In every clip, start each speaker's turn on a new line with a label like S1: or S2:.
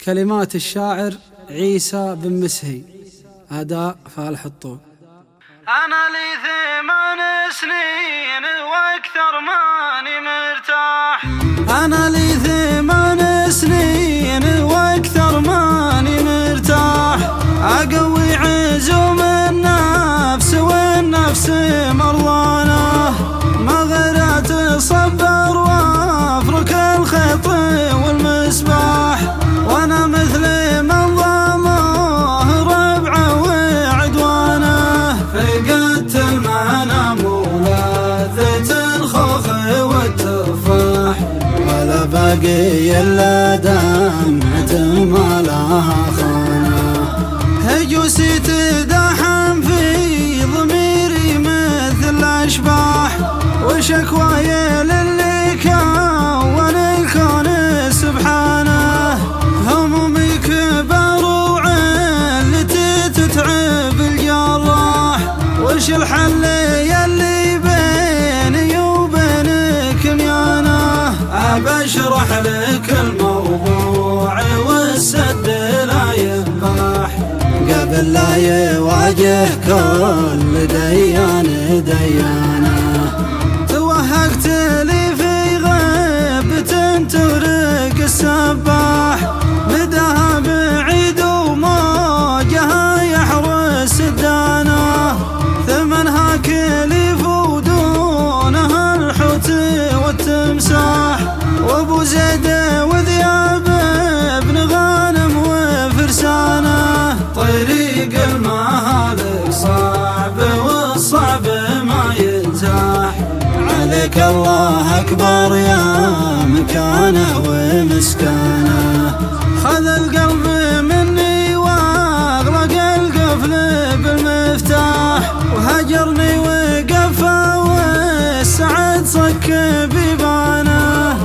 S1: كلمات الشاعر عيسى بن مسهي، أداء فالح الطول.
S2: أنا لي 8 سنين وأكثر ماني مرتاح.
S1: أنا لي 8 سنين وأكثر ماني مرتاح. أقوي عزوم النفس والنفس مرضانه، ما غيرت صبر وافرك الخيط والمسباح. وأنا مثل من ضمه ربعه وعدوانه، فقدت المنام ولذة الخوخ والتفاح. ولا باقي إلا دمعة ما لها خانه، هجوسي تدحم في ضميري مثل الأشباح. وشكواي للي كون الكون سبحانه، همومي كبر وعلتي تتعب الجراح. وش الحل يلي بيني وبينك ميانه؟ أبشرح لك الموضوع والسد لا ينباح، قبل لا يواجه كل ديان ديانه. توهقت لي في غيبة ترق السباح، مداها بعيد وموجها يحرس الدانه. ثمنها كليف ودونها الحوت والتمساح. وابو زيد وذياب ابن غانم وفرسانه، طريق المهالك صعب والصعب ما ينزاح. عليك الله أكبر يا مكانه ومسكانه، خذ القلب مني وأغلق القفل بالمفتاح. وهجرني وقفه والسعد صك بيبانه،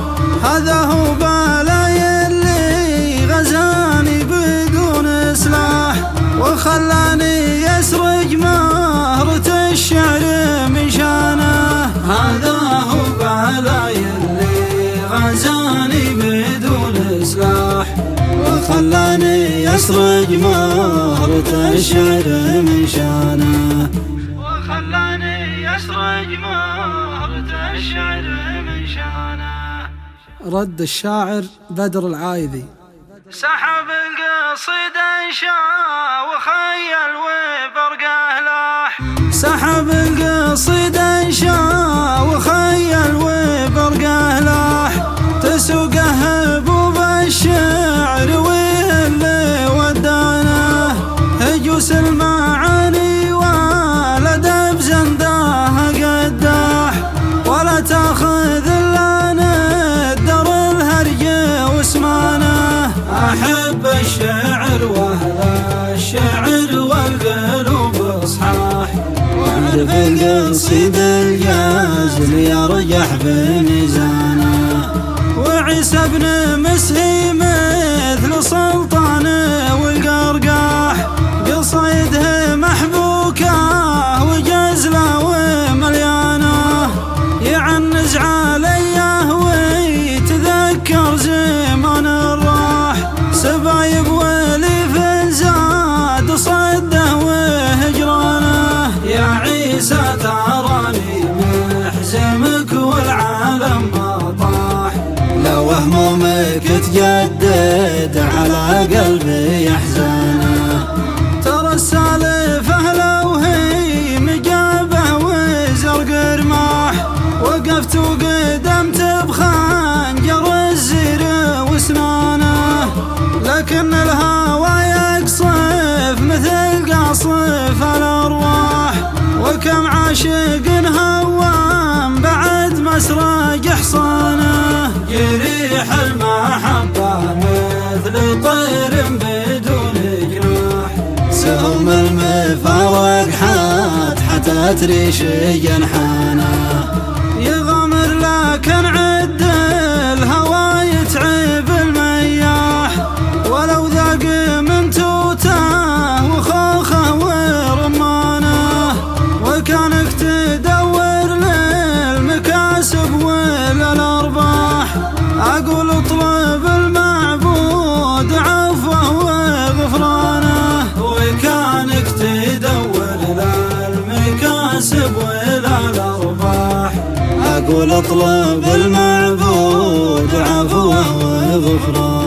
S1: هذا هو بالاي اللي غزاني بدون سلاح. وخلاني يسرج مهرة الشعر من شانه، هذا هو بالاي اللي غزاني بدون سلاح. وخلاني يسرج مهرة الشعر من شانه،
S2: وخلاني يسرج مهرة الشعر من شانه.
S1: رد الشاعر بدر العايذي.
S2: سحب القصيد انشا وخيل وبرقه لاح.
S1: سحب القصيد انشا وخيل وبرقه لاح. تسوقه هبوب الشعر واللي ودانه، هجوس المعاني والادب زنداه قداح. ولا تاخذ الا ندر الهرج واسمانه، احب الشعر واهل الشعر والقلوب صحاح. واعرف القصيد الجازل يرجح بميزانه. وعيسى بن مسهي مثل سلطانه والقرقاح، قصيده محبوكه وجزله ومليانه. يعنز عليه ويتذكر زمان الراح، سبايب ولي في زاد صده وهجرانه. يا عيسى تراني محزمك والعالم ما طاح، لو همومك تجدد على قلبي احزانه. ترى السالفه لو هي مجابه وزرق رماح، وقفت وقدمت بخنجر الزير وسنانه. لكن الهوى يقصف مثل قصف الارواح، وكم عاشق هوام بعد مسرج حصانه. جريح المحبه مثل طير بدون جناح، سهم المفارق حتى تريش جنحانه. يغامر لكن عد الهوى يتعب المياح، ولو ذاق من توته وخوخه ورمانه. وكانك تدور للمكاسب وللارباح، اقول اطلب المعبود عفو قول اطلب المعبود عفوه وغفران.